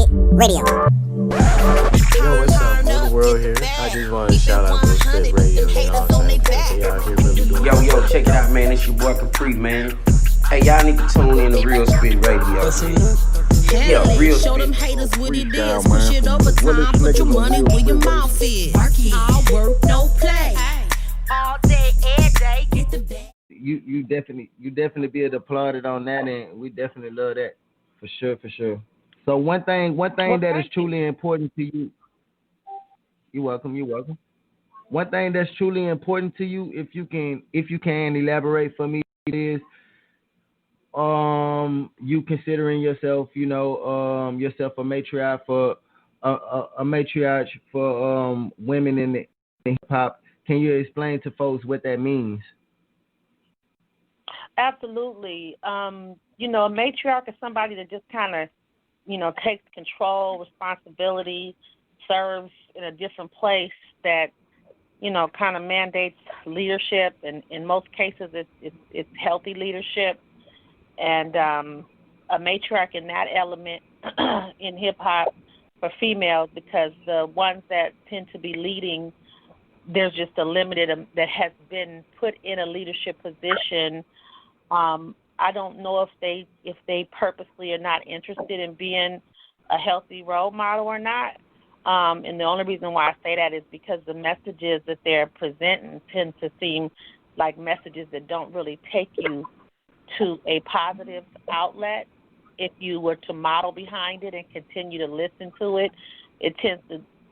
Radio. Yo, what's up, Moon the World here. I just want to shout out Bull Spit Radio, you know what I'm saying? They out here really doing Yo, check it out, man. It's your boy Capri, man. Hey, y'all need to tune in to Real Spit Radio. Yeah, Real Show Spit. them haters what it is. Push it over time. Put your money where your mouth is. All work, no play. All day, every day. Get the bag. You definitely be able to applaud it on that, and we definitely love that for sure. So one thing that is truly important to you. You're welcome. One thing that's truly important to you, if you can elaborate for me, is you considering yourself, yourself a matriarch for women in hip hop. Can you explain to folks what that means? Absolutely. A matriarch is somebody that just kind of, takes control, responsibility, serves in a different place that, kind of mandates leadership. And in most cases, it's healthy leadership. And a matriarch in that element in hip-hop for females, because the ones that tend to be leading, there's just a limited that has been put in a leadership position. I don't know if they purposely are not interested in being a healthy role model or not. And the only reason why I say that is because the messages that they're presenting tend to seem like messages that don't really take you to a positive outlet. If you were to model behind it and continue to listen to it,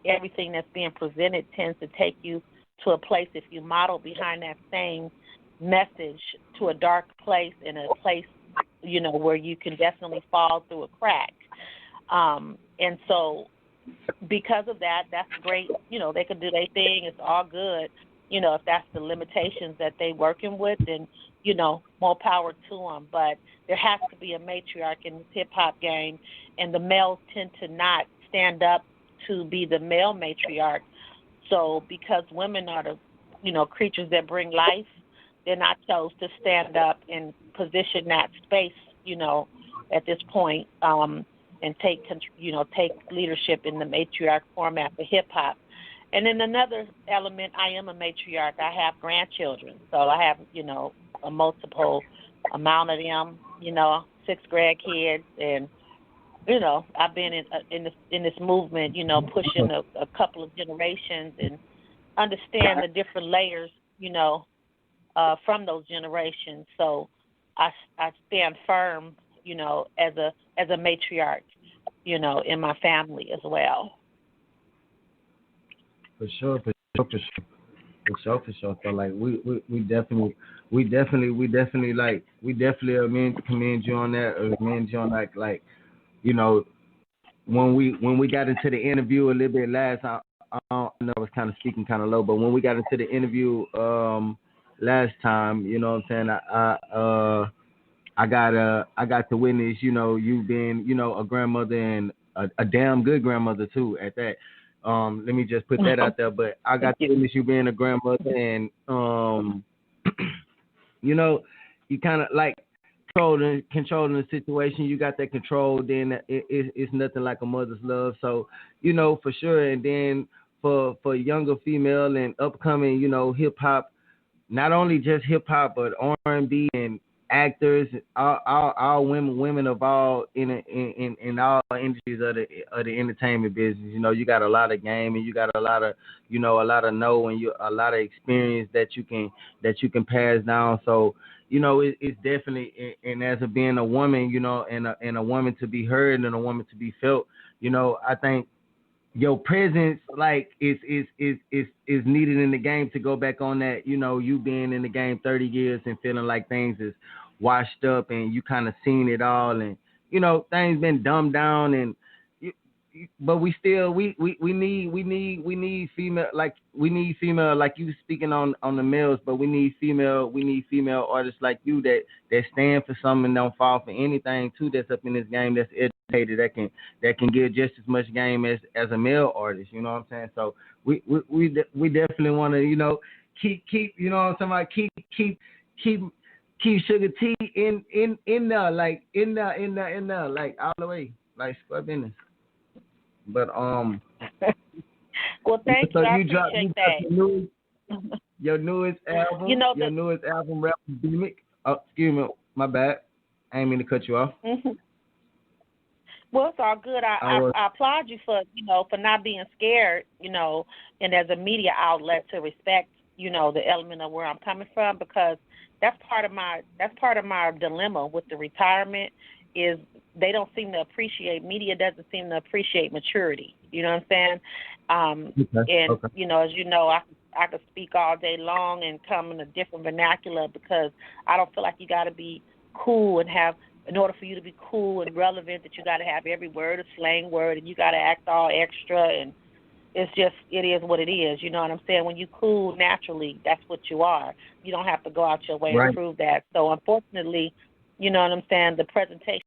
everything that's being presented tends to take you to a place, if you model behind that same message, to a dark place, in a place, where you can definitely fall through a crack. And so because of that, that's great. They can do their thing. It's all good. If that's the limitations that they're working with, then, more power to them. But there has to be a matriarch in this hip-hop game, and the males tend to not stand up to be the male matriarch. So because women are the, creatures that bring life, they're not chose to stand up and position that space, at this point, and take leadership in the matriarch format for hip-hop. And then another element, I am a matriarch. I have grandchildren, so I have, a multiple amount of them, 6 grandkids, and, I've been in this movement, pushing a couple of generations and understand the different layers, from those generations. So I stand firm, as a matriarch, in my family as well. For sure. So like we definitely commend you on that. Commend you on like when we got into the interview a little bit last, I know I was kind of speaking kind of low, but when we got into the interview last time, you know what I'm saying, I got to witness, you being, a grandmother, and a damn good grandmother too at that. Let me just put that out there. But I got to witness you being a grandmother, and you kind of like controlling the situation. You got that control. Then it's nothing like a mother's love. So for sure. And then for younger female and upcoming, hip hop, not only just hip hop, but R&B and actors, all women of all in all industries of the entertainment business. You got a lot of game, and you got a lot of know, and a lot of experience that you can pass down. So it's definitely, and as of being a woman, and a woman to be heard and a woman to be felt, I think your presence like is needed in the game, to go back on that, you being in the game 30 years and feeling like things is washed up, and you kind of seen it all, and things been dumbed down, and but we still we need female, like you speaking on the males, but we need female artists like you that stand for something and don't fall for anything too, that's up in this game, that's educated, that can give just as much game as a male artist. You know what I'm saying? So we definitely want to keep you know what I'm talking about, keep Sugar T in there, like in there, like all the way, like square business. But Well, thank so you. I you dropped appreciate that. your newest album. You know, your newest album, Rapidemic. Oh, excuse me, my bad. I ain't mean to cut you off. Well, it's all good. I applaud you for for not being scared, and as a media outlet to respect, the element of where I'm coming from, because that's part of my dilemma with the retirement is they don't seem to appreciate, media doesn't seem to appreciate maturity. You know what I'm saying? And as you know, I could speak all day long and come in a different vernacular, because I don't feel like you got to be cool and have. In order for you to be cool and relevant, that you got to have every word a slang word, and you got to act all extra, and it is what it is. You know what I'm saying? When you cool naturally, that's what you are. You don't have to go out your way to prove that. So unfortunately, you know what I'm saying, the presentation